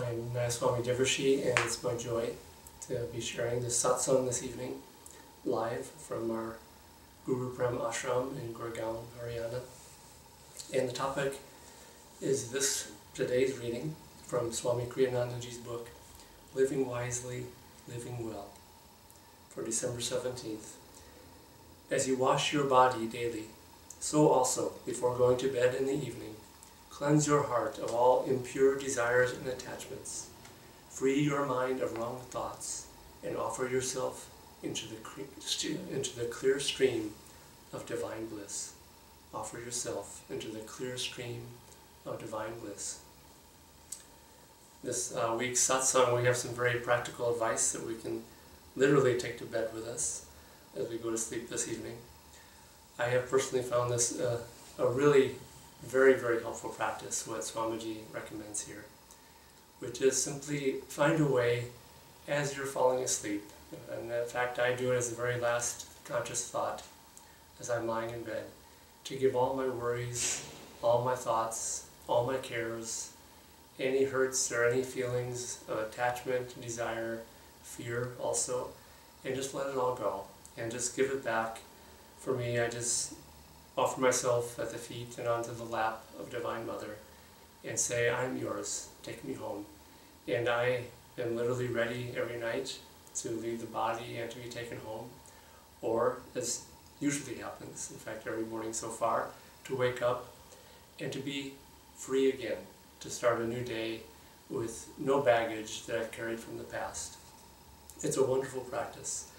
I'm Swami Devarshi, and it's my joy to be sharing this satsang this evening live from our Guru Prem Ashram in Gurgaon, Haryana. And the topic is today's reading from Swami Kriyanandaji's book, Living Wisely, Living Well, for December 17th. As you wash your body daily, so also, before going to bed in the evening, cleanse your heart of all impure desires and attachments. Free your mind of wrong thoughts, and offer yourself into the clear stream of divine bliss. Offer yourself into the clear stream of divine bliss. This week's satsang, we have some very practical advice that we can literally take to bed with us as we go to sleep this evening. I have personally found this a really very, very helpful practice, what Swamiji recommends here, which is simply find a way as you're falling asleep. And in fact, I do it as the very last conscious thought as I'm lying in bed, to give all my worries, all my thoughts, all my cares, any hurts or any feelings of attachment, desire, fear also, and just let it all go and just give it back. For me, I just offer myself at the feet and onto the lap of Divine Mother and say, I'm yours, take me home. And I am literally ready every night to leave the body and to be taken home, or, as usually happens, in fact every morning so far, to wake up and to be free again, to start a new day with no baggage that I've carried from the past. It's a wonderful practice.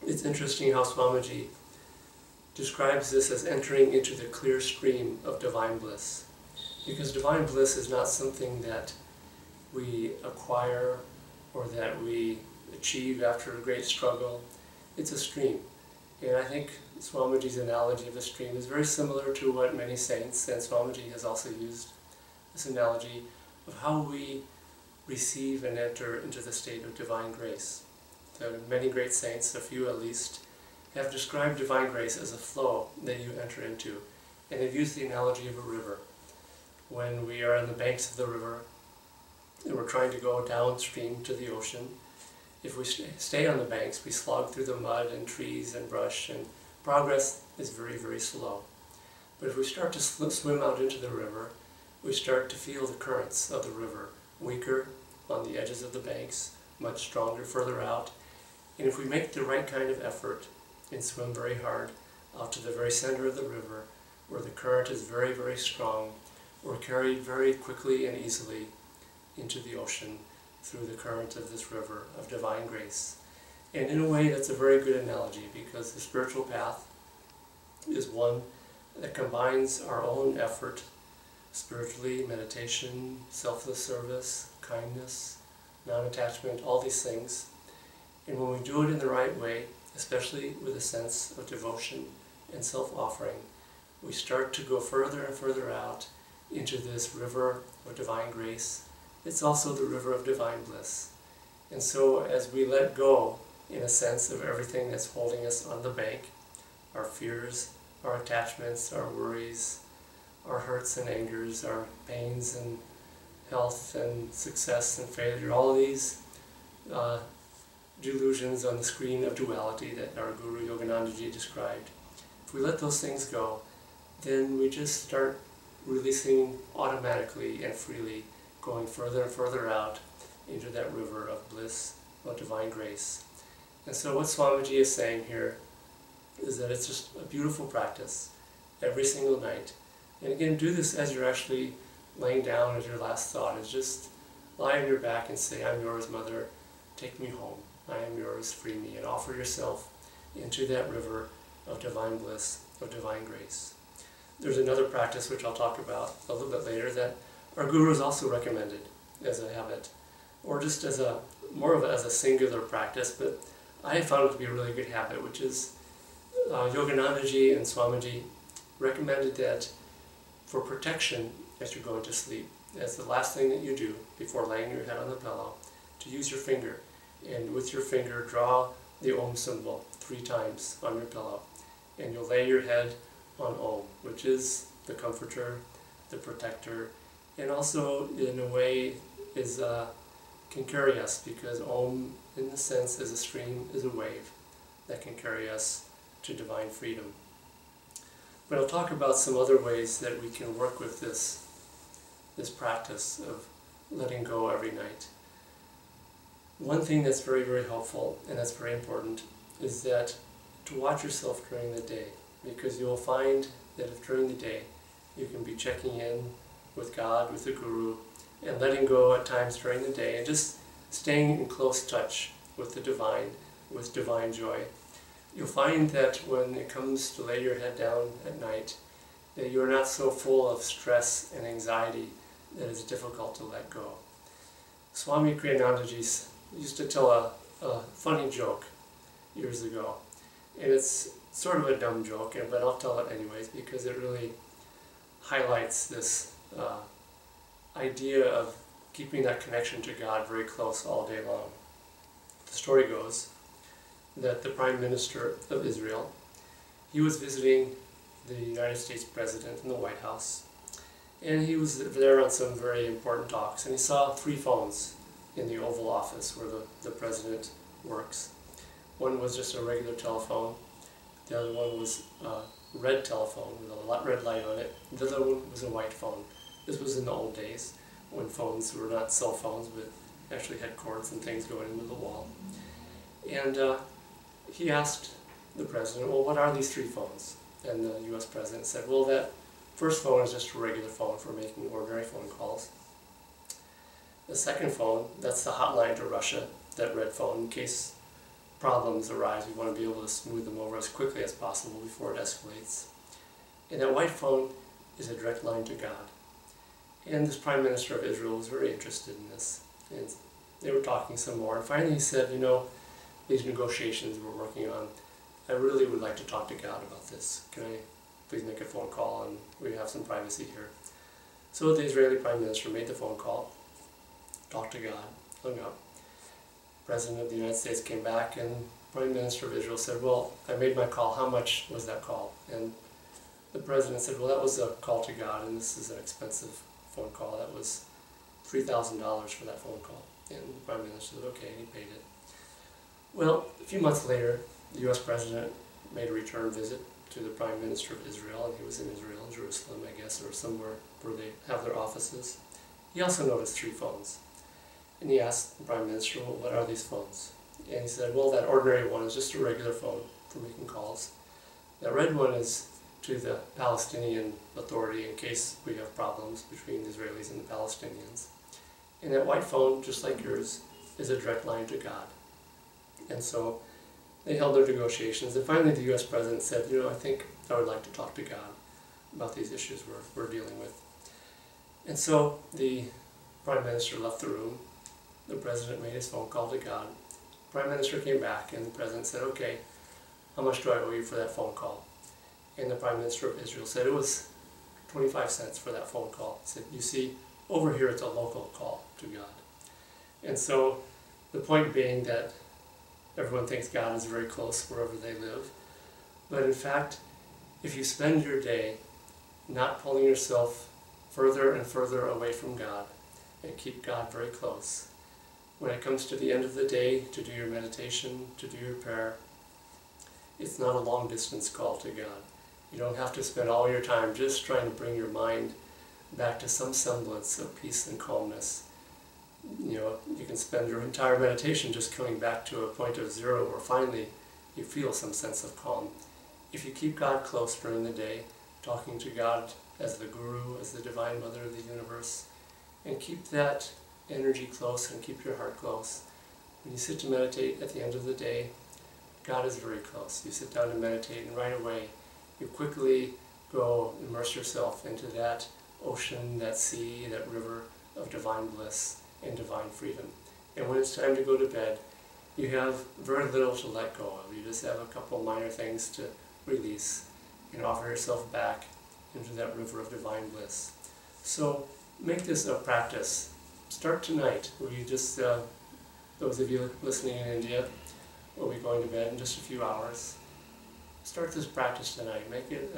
It's interesting how Swamiji describes this as entering into the clear stream of divine bliss. Because divine bliss is not something that we acquire or that we achieve after a great struggle. It's a stream. And I think Swamiji's analogy of a stream is very similar to what many saints, and Swamiji has also used this analogy of how we receive and enter into the state of divine grace. So many great saints, a few at least, have described divine grace as a flow that you enter into, and they've used the analogy of a river. When we are on the banks of the river and we're trying to go downstream to the ocean, if we stay on the banks, we slog through the mud and trees and brush, and progress is very, very slow. But if we start to swim out into the river, we start to feel the currents of the river, weaker on the edges of the banks, much stronger further out. And if we make the right kind of effort and swim very hard out to the very center of the river, where the current is very, very strong, we're carried very quickly and easily into the ocean through the current of this river of divine grace. And in a way, that's a very good analogy, because the spiritual path is one that combines our own effort, spiritually, meditation, selfless service, kindness, non-attachment, all these things. And when we do it in the right way, especially with a sense of devotion and self-offering, we start to go further and further out into this river of divine grace. It's also the river of divine bliss. And so as we let go, in a sense, of everything that's holding us on the bank, our fears, our attachments, our worries, our hurts and angers, our pains and health and success and failure, all of these delusions on the screen of duality that our Guru Yoganandaji described. If we let those things go, then we just start releasing automatically and freely, going further and further out into that river of bliss, of divine grace. And so what Swamiji is saying here is that it's just a beautiful practice every single night. And again, do this as you're actually laying down as your last thought, is just lie on your back and say, I'm yours, Mother, take me home. I am yours, free me, and offer yourself into that river of divine bliss, of divine grace. There's another practice which I'll talk about a little bit later that our Guru has also recommended as a habit, or just as a as a singular practice, but I have found it to be a really good habit, which is Yoganandaji and Swamiji recommended that for protection as you're going to sleep, as the last thing that you do before laying your head on the pillow, to use your finger, and with your finger draw the Om symbol 3 times on your pillow, and you'll lay your head on Om, which is the comforter, the protector, and also in a way can carry us, because Om, in the sense, is a stream, is a wave that can carry us to divine freedom. But I'll talk about some other ways that we can work with this practice of letting go every night. One thing that's very, very helpful, and that's very important, is that to watch yourself during the day, because you will find that if during the day you can be checking in with God, with the Guru, and letting go at times during the day, and just staying in close touch with the divine, with divine joy, you'll find that when it comes to lay your head down at night, that you're not so full of stress and anxiety that it's difficult to let go. Swami Kriyanandaji used to tell a funny joke years ago, and it's sort of a dumb joke, but I'll tell it anyways because it really highlights this idea of keeping that connection to God very close all day long. The story goes that the Prime Minister of Israel, he was visiting the United States President in the White House, and he was there on some very important talks, and he saw 3 phones in the Oval Office where the President works. One was just a regular telephone, the other one was a red telephone with a red light on it, the other one was a white phone. This was in the old days when phones were not cell phones but actually had cords and things going into the wall. And he asked the President, well, what are these 3 phones? And the US President said, well, that first phone is just a regular phone for making ordinary phone calls. The second phone, that's the hotline to Russia, that red phone, in case problems arise, we want to be able to smooth them over as quickly as possible before it escalates. And that white phone is a direct line to God. And this Prime Minister of Israel was very interested in this. And they were talking some more, and finally he said, you know, these negotiations we're working on, I really would like to talk to God about this. Can I please make a phone call, and we have some privacy here. So the Israeli Prime Minister made the phone call, talked to God, hung up. President of the United States came back, and Prime Minister of Israel said, well, I made my call, how much was that call? And the President said, well, that was a call to God, and this is an expensive phone call. That was $3,000 for that phone call. And the Prime Minister said, okay, and he paid it. Well, a few months later, the US President made a return visit to the Prime Minister of Israel, and he was in Israel, in Jerusalem, I guess, or somewhere where they have their offices. He also noticed 3 phones. And he asked the Prime Minister, well, what are these phones? And he said, well, that ordinary one is just a regular phone for making calls. That red one is to the Palestinian Authority in case we have problems between the Israelis and the Palestinians. And that white phone, just like yours, is a direct line to God. And so they held their negotiations, and finally the US President said, you know, I think I would like to talk to God about these issues we're dealing with. And so the Prime Minister left the room. The President made his phone call to God. The Prime Minister came back, and the President said, okay, how much do I owe you for that phone call? And the Prime Minister of Israel said it was 25 cents for that phone call. He said, you see, over here it's a local call to God. And so the point being that everyone thinks God is very close wherever they live. But in fact, if you spend your day not pulling yourself further and further away from God and keep God very close, when it comes to the end of the day to do your meditation, to do your prayer, it's not a long distance call to God. You don't have to spend all your time just trying to bring your mind back to some semblance of peace and calmness. You know, you can spend your entire meditation just coming back to a point of zero where finally you feel some sense of calm. If you keep God close during the day, talking to God as the Guru, as the Divine Mother of the universe, and keep that energy close and keep your heart close. When you sit to meditate at the end of the day, God is very close. You sit down to meditate, and right away you quickly go immerse yourself into that ocean, that sea, that river of divine bliss and divine freedom. And when it's time to go to bed, you have very little to let go of. You just have a couple minor things to release and offer yourself back into that river of divine bliss. So make this a practice. Start tonight. We just, those of you listening in India, will be going to bed in just a few hours. Start this practice tonight. Make it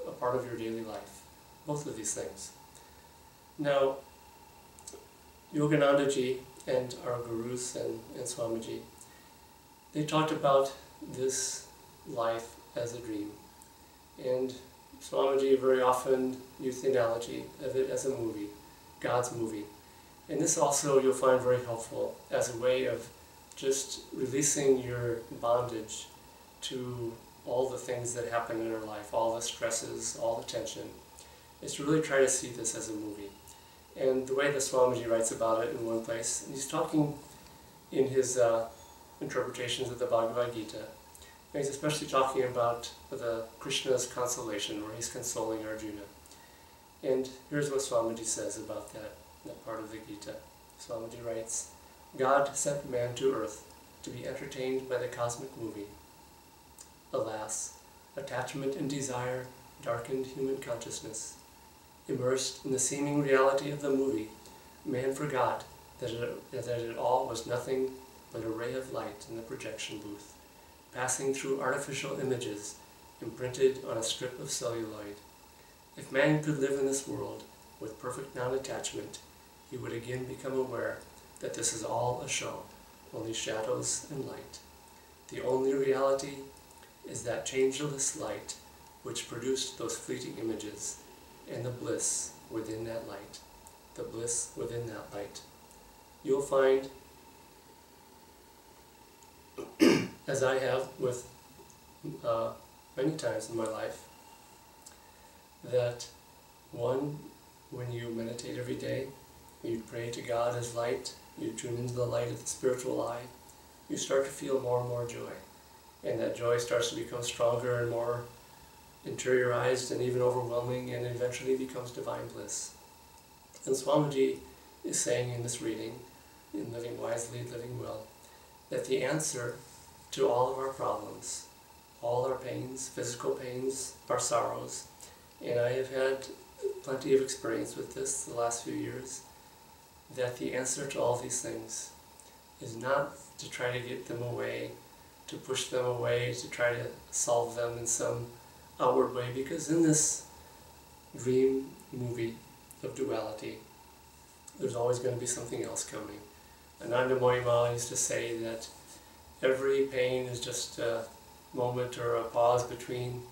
a part of your daily life. Both of these things. Now, Yoganandaji and our gurus and Swamiji, they talked about this life as a dream. And Swamiji very often used the analogy of it as a movie, God's movie. And this also you'll find very helpful as a way of just releasing your bondage to all the things that happen in our life, all the stresses, all the tension. Is to really try to see this as a movie. And the way that Swamiji writes about it in one place, and he's talking in his interpretations of the Bhagavad Gita, and he's especially talking about the Krishna's consolation, where he's consoling Arjuna. And here's what Swamiji says about that part of the Gita. Swamiji writes, God sent man to earth to be entertained by the cosmic movie. Alas, attachment and desire darkened human consciousness. Immersed in the seeming reality of the movie, man forgot that it all was nothing but a ray of light in the projection booth, passing through artificial images imprinted on a strip of celluloid. If man could live in this world with perfect non-attachment, he would again become aware that this is all a show, only shadows and light. The only reality is that changeless light which produced those fleeting images, and the bliss within that light. The bliss within that light. You'll find, as I have with many times in my life, that one, when you meditate every day, you pray to God as light, you tune into the light of the spiritual eye, you start to feel more and more joy. And that joy starts to become stronger and more interiorized and even overwhelming, and eventually becomes divine bliss. And Swamiji is saying in this reading, in Living Wisely, Living Well, that the answer to all of our problems, all our pains, physical pains, our sorrows, and I have had plenty of experience with this the last few years, that the answer to all these things is not to try to get them away, to push them away, to try to solve them in some outward way, because in this dream movie of duality, there's always going to be something else coming. Ananda Moyima used to say that every pain is just a moment or a pause between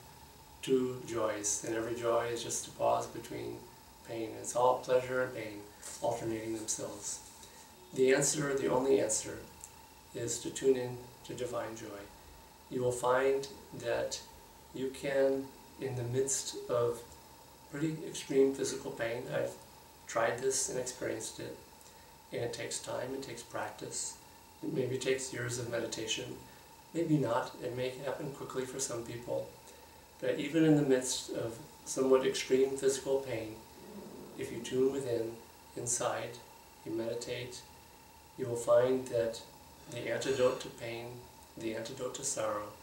two joys, and every joy is just a pause between pain. It's all pleasure and pain alternating themselves. The answer, the only answer, is to tune in to divine joy. You will find that you can, in the midst of pretty extreme physical pain, I've tried this and experienced it, and it takes time, it takes practice, it maybe takes years of meditation, maybe not, it may happen quickly for some people, but even in the midst of somewhat extreme physical pain, if you tune within, inside, you meditate, you will find that the antidote to pain, the antidote to sorrow,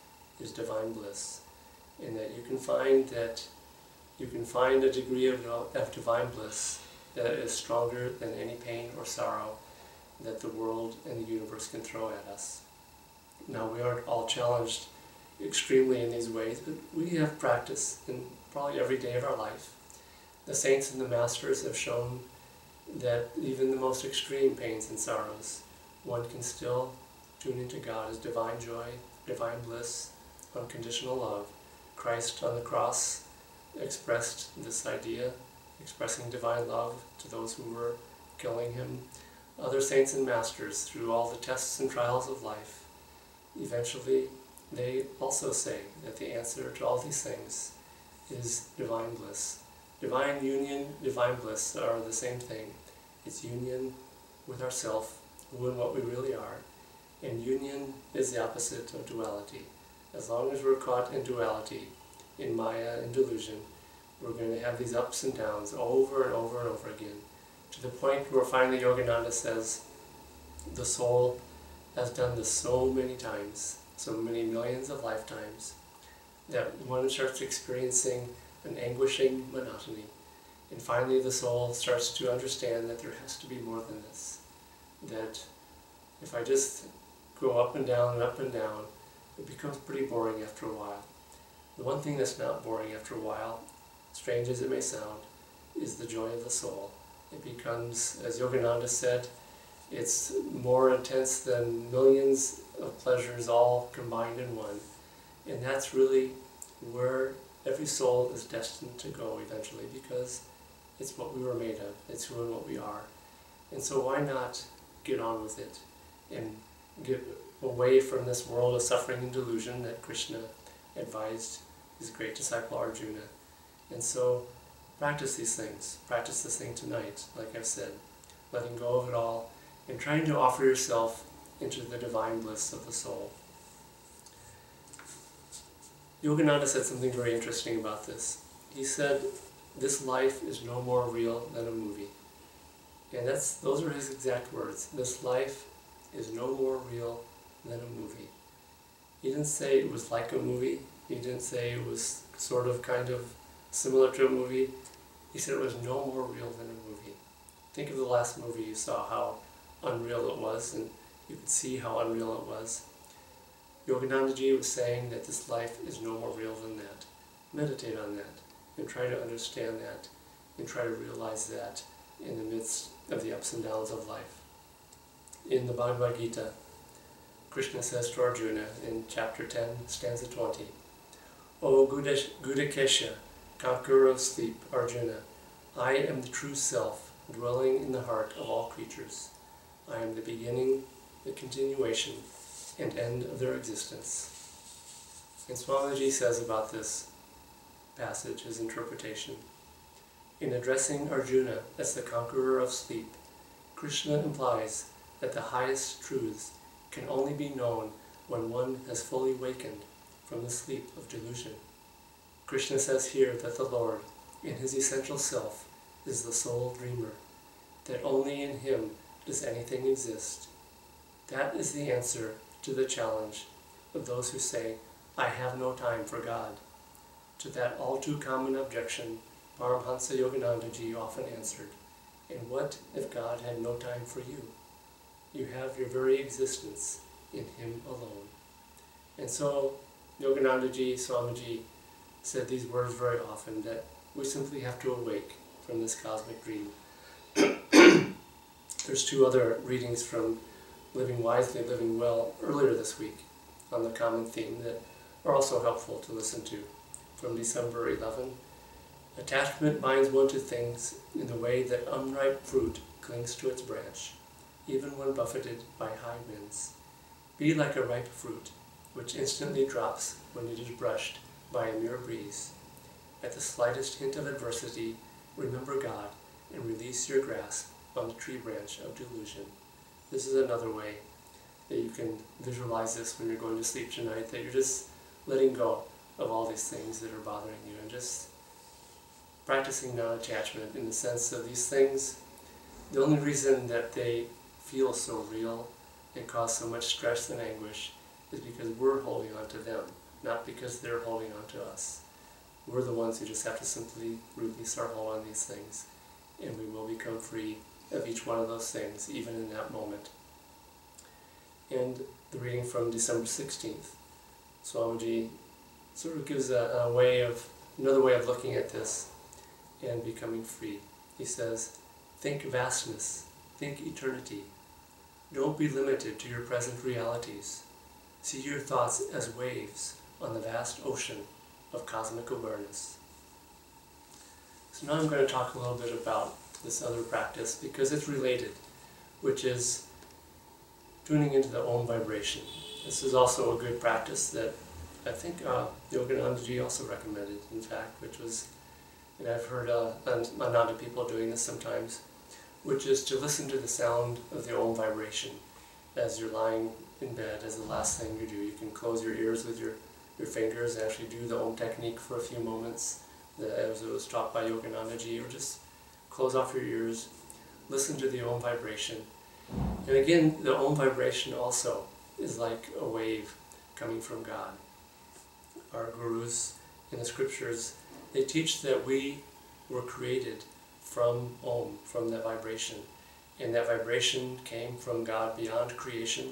is divine bliss. And that you can find a degree of divine bliss that is stronger than any pain or sorrow that the world and the universe can throw at us. Now, we aren't all challenged extremely in these ways, but we have practice in probably every day of our life. The saints and the masters have shown that even the most extreme pains and sorrows, one can still tune into God as divine joy, divine bliss, unconditional love. Christ on the cross expressed this idea, expressing divine love to those who were killing him. Other saints and masters, through all the tests and trials of life, eventually they also say that the answer to all these things is divine bliss. Divine union, divine bliss are the same thing. It's union with ourself, who and what we really are. And union is the opposite of duality. As long as we're caught in duality, in Maya and delusion, we're going to have these ups and downs over and over and over again, to the point where finally Yogananda says, the soul has done this so many times, so many millions of lifetimes, that one starts experiencing an anguishing monotony. And finally the soul starts to understand that there has to be more than this. That if I just go up and down and up and down, it becomes pretty boring after a while. The one thing that's not boring after a while, strange as it may sound, is the joy of the soul. It becomes, as Yogananda said, it's more intense than millions of pleasures all combined in one. And that's really where every soul is destined to go eventually, because it's what we were made of. It's who and what we are. And so why not get on with it and get away from this world of suffering and delusion that Krishna advised his great disciple Arjuna. And so practice these things. Practice this thing tonight, like I've said, letting go of it all and trying to offer yourself into the divine bliss of the soul. Yogananda said something very interesting about this. He said, this life is no more real than a movie. And those are his exact words. This life is no more real than a movie. He didn't say it was like a movie. He didn't say it was sort of kind of similar to a movie. He said it was no more real than a movie. Think of the last movie you saw, how unreal it was, and you could see how unreal it was. Yoganandaji was saying that this life is no more real than that. Meditate on that, and try to understand that, and try to realize that in the midst of the ups and downs of life. In the Bhagavad Gita, Krishna says to Arjuna in chapter 10, stanza 20, O Gudakesha, conqueror of sleep, Arjuna, I am the true self, dwelling in the heart of all creatures. I am the beginning, the continuation, and end of their existence. And Swamiji says about this passage, his interpretation, in addressing Arjuna as the conqueror of sleep, Krishna implies that the highest truths can only be known when one has fully wakened from the sleep of delusion. Krishna says here that the Lord, in his essential self, is the sole dreamer, that only in him does anything exist. That is the answer to the challenge of those who say, I have no time for God. To that all too common objection, Paramhansa Yoganandaji often answered, and what if God had no time for you? You have your very existence in Him alone. And so Yoganandaji, Swamiji, said these words very often, that we simply have to awake from this cosmic dream. There's two other readings from Living Wisely, Living Well earlier this week on the common theme that are also helpful to listen to. From December 11, attachment binds one to things in the way that unripe fruit clings to its branch, even when buffeted by high winds. Be like a ripe fruit, which instantly drops when it is brushed by a mere breeze. At the slightest hint of adversity, remember God and release your grasp on the tree branch of delusion. This is another way that you can visualize this when you're going to sleep tonight, that you're just letting go of all these things that are bothering you and just practicing non-attachment in the sense of these things. The only reason that they feel so real and cause so much stress and anguish is because we're holding on to them, not because they're holding on to us. We're the ones who just have to simply release our hold on these things, and we will become free of each one of those things, even in that moment. And the reading from December 16th, Swamiji sort of gives another way of looking at this and becoming free. He says, think vastness, think eternity. Don't be limited to your present realities. See your thoughts as waves on the vast ocean of cosmic awareness. So now I'm going to talk a little bit about this other practice because it's related, which is tuning into the Om vibration. This is also a good practice that I think Yoganandaji also recommended, in fact, which was, and I've heard Ananda people doing this sometimes, which is to listen to the sound of the Om vibration as you're lying in bed as the last thing you do. You can close your ears with your fingers and actually do the Om technique for a few moments, as it was taught by Yoganandaji, or just close off your ears, listen to the Om vibration. And again, the Om vibration also is like a wave coming from God. Our gurus in the scriptures, they teach that we were created from Om, from that vibration. And that vibration came from God beyond creation.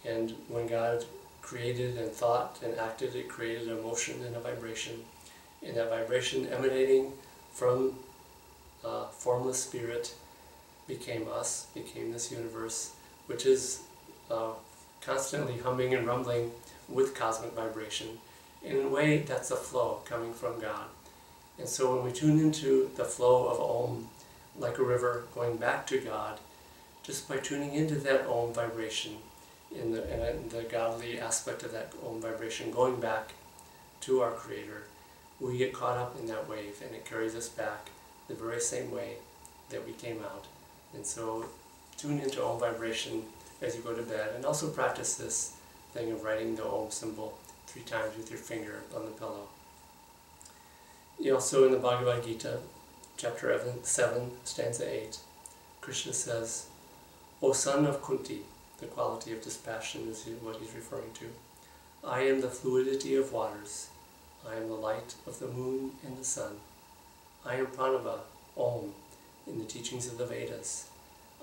And when God created and thought and acted, it created a motion and a vibration. And that vibration emanating from formless spirit became us, became this universe, which is constantly humming and rumbling with cosmic vibration. In a way, that's a flow coming from God. And so when we tune into the flow of Om, like a river going back to God, just by tuning into that Om vibration, in the godly aspect of that Om vibration, going back to our Creator, we get caught up in that wave, and it carries us back the very same way that we came out. And so tune into Om vibration as you go to bed, and also practice this thing of writing the Om symbol 3 times with your finger on the pillow. Also in the Bhagavad Gita, chapter 7, stanza 8, Krishna says, "O son of Kunti," the quality of dispassion is what he's referring to, "I am the fluidity of waters. I am the light of the moon and the sun. I am Pranava, Om, in the teachings of the Vedas.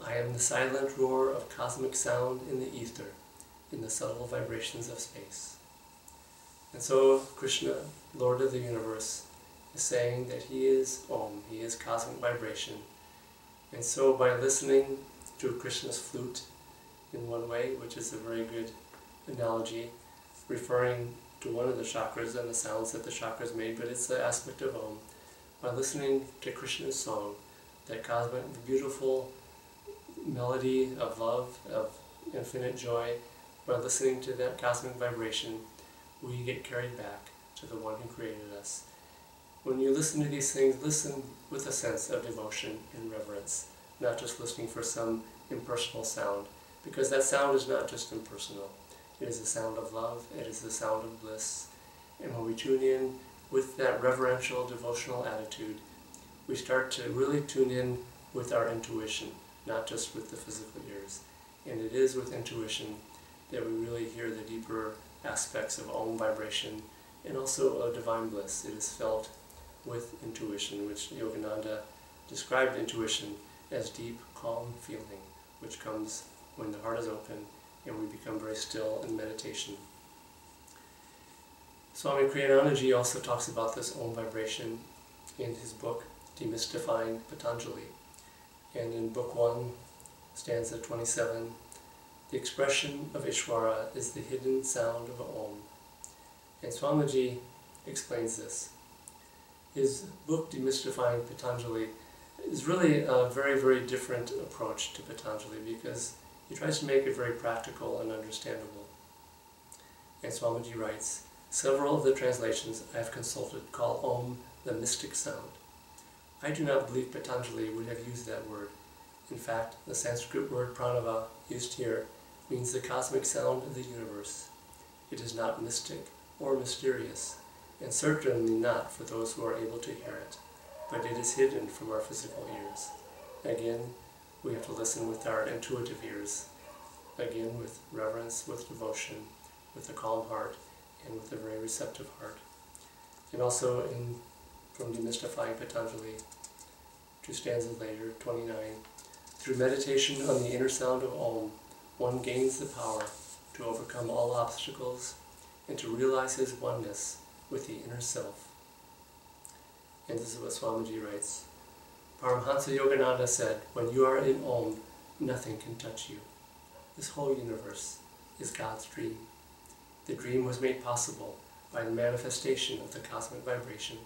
I am the silent roar of cosmic sound in the ether, in the subtle vibrations of space." And so Krishna, Lord of the universe, is saying that he is Om, he is cosmic vibration. And so by listening to Krishna's flute in one way, which is a very good analogy, referring to one of the chakras and the sounds that the chakras made, but it's the aspect of Om. By listening to Krishna's song, that cosmic, beautiful melody of love, of infinite joy, by listening to that cosmic vibration, we get carried back to the one who created us. When you listen to these things, listen with a sense of devotion and reverence, not just listening for some impersonal sound, because that sound is not just impersonal. It is the sound of love, it is the sound of bliss. And when we tune in with that reverential, devotional attitude, we start to really tune in with our intuition, not just with the physical ears. And it is with intuition that we really hear the deeper aspects of Om vibration and also of divine bliss. It is felt with intuition, which Yogananda described intuition as deep, calm feeling, which comes when the heart is open and we become very still in meditation. Swami Kriyanandaji also talks about this Om vibration in his book, Demystifying Patanjali. And in Book 1, stanza 27, "The expression of Ishvara is the hidden sound of Om." And Swamiji explains this. His book, Demystifying Patanjali, is really a very, very different approach to Patanjali, because he tries to make it very practical and understandable. And Swamiji writes, "Several of the translations I have consulted call Om the mystic sound. I do not believe Patanjali would have used that word. In fact, the Sanskrit word pranava, used here, means the cosmic sound of the universe. It is not mystic or mysterious, and certainly not for those who are able to hear it, but it is hidden from our physical ears." Again, we have to listen with our intuitive ears, again with reverence, with devotion, with a calm heart, and with a very receptive heart. And also from Demystifying Patanjali, 2 stanzas later, 29, "Through meditation on the inner sound of Om, one gains the power to overcome all obstacles and to realize his oneness with the inner self." And this is what Swamiji writes. "Paramhansa Yogananda said, when you are in Om, nothing can touch you. This whole universe is God's dream. The dream was made possible by the manifestation of the cosmic vibration.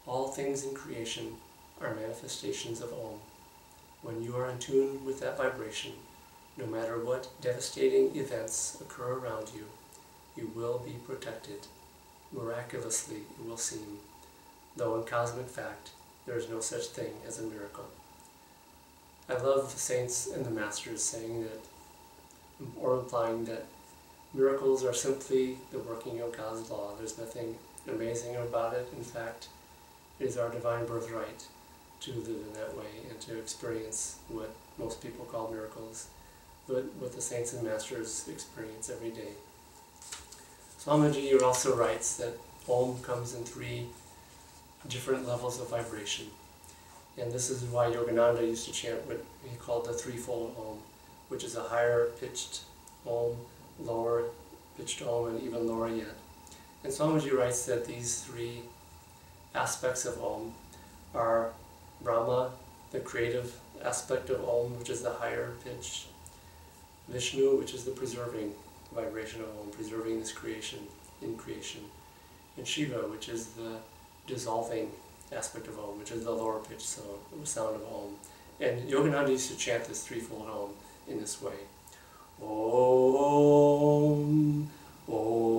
All things in creation are manifestations of Om. When you are in tune with that vibration, no matter what devastating events occur around you, you will be protected. Miraculously, it will seem, though in cosmic fact, there is no such thing as a miracle." I love the saints and the masters saying that, or implying that miracles are simply the working of God's law. There's nothing amazing about it. In fact, it is our divine birthright to live in that way and to experience what most people call miracles, but what the saints and masters experience every day. Swamiji also writes that Om comes in 3 different levels of vibration. And this is why Yogananda used to chant what he called the threefold Om, which is a higher pitched Om, lower pitched Om, and even lower yet. And Swamiji writes that these 3 aspects of Om are Brahma, the creative aspect of Om, which is the higher pitch. Vishnu, which is the preserving vibration of Om, preserving this creation, in creation. And Shiva, which is the dissolving aspect of Om, which is the lower pitch sound of Om. And Yogananda used to chant this threefold Om in this way. Om, Om, Om.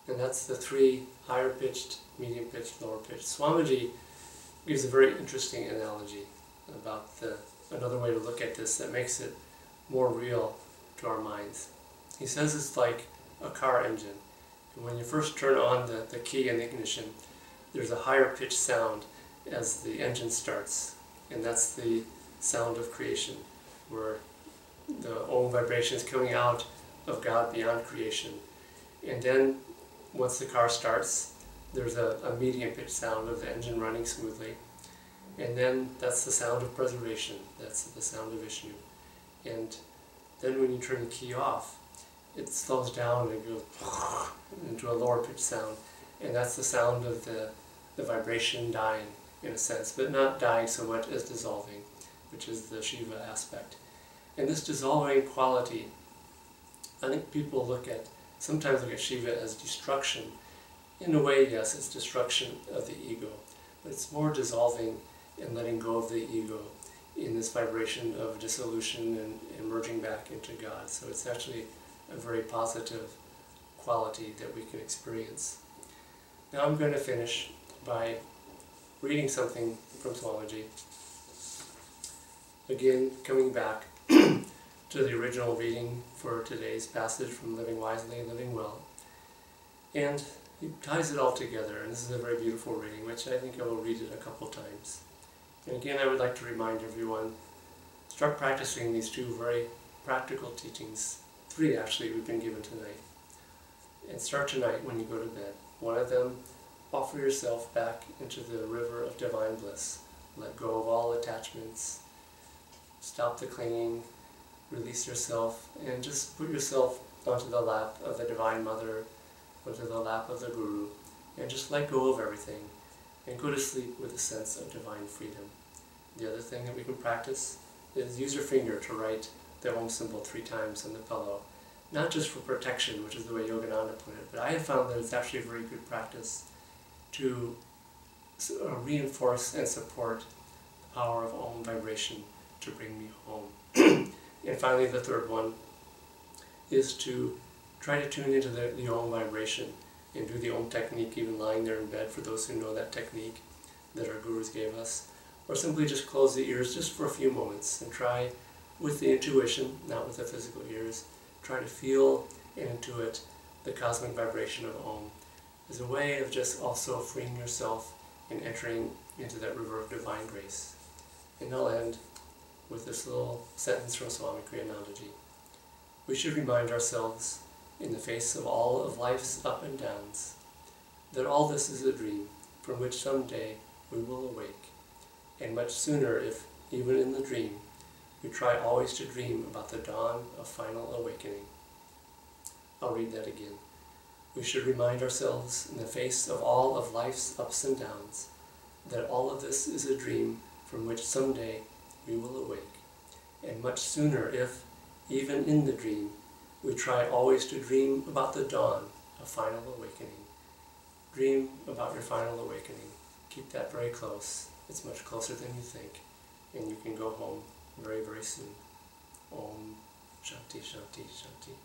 And that's the three higher pitched, medium pitched, lower pitched. Swamiji gives a very interesting analogy about another way to look at this that makes it more real to our minds. He says it's like a car engine. And when you first turn on the key in the ignition, there's a higher pitched sound as the engine starts. And that's the sound of creation, where the Om vibration is coming out of God beyond creation. And then, once the car starts, there's a medium pitched sound of the engine running smoothly. And then that's the sound of preservation. That's the sound of Vishnu. And then when you turn the key off, it slows down and it goes into a lower pitched sound. And that's the sound of the vibration dying, in a sense, but not dying so much as dissolving, which is the Shiva aspect. And this dissolving quality, I think people sometimes look at Shiva as destruction. In a way, yes, it's destruction of the ego, but it's more dissolving and letting go of the ego in this vibration of dissolution and emerging back into God. So it's actually a very positive quality that we can experience. Now I'm going to finish by reading something from Swamiji. Again, coming back to the original reading for today's passage from Living Wisely, Living Well. And he ties it all together, and this is a very beautiful reading, which I think I will read it a couple times. And again, I would like to remind everyone, start practicing these two very practical teachings, three actually we've been given tonight. And start tonight when you go to bed. One of them, offer yourself back into the river of divine bliss. Let go of all attachments, stop the clinging, release yourself, and just put yourself onto the lap of the Divine Mother, onto the lap of the Guru, and just let go of everything, and go to sleep with a sense of divine freedom. The other thing that we can practice is use your finger to write the Om symbol 3 times on the pillow. Not just for protection, which is the way Yogananda put it, but I have found that it's actually a very good practice to reinforce and support the power of Om vibration to bring me home. And finally, the third one is to try to tune into the Om vibration and do the Om technique, even lying there in bed, for those who know that technique that our gurus gave us. Or simply just close the ears just for a few moments and try with the intuition, not with the physical ears, try to feel and intuit the cosmic vibration of Om as a way of just also freeing yourself and entering into that river of divine grace. And I'll end with this little sentence from Swami Kriyanandaji. We should remind ourselves, in the face of all of life's up and downs, that all this is a dream from which someday we will awake, and much sooner if, even in the dream, we try always to dream about the dawn of final awakening. I'll read that again. We should remind ourselves, in the face of all of life's ups and downs, that all of this is a dream from which someday we will awake, and much sooner if, even in the dream, we try always to dream about the dawn of final awakening. Dream about your final awakening. Keep that very close. It's much closer than you think, and you can go home very, very soon. Om Shanti Shanti Shanti.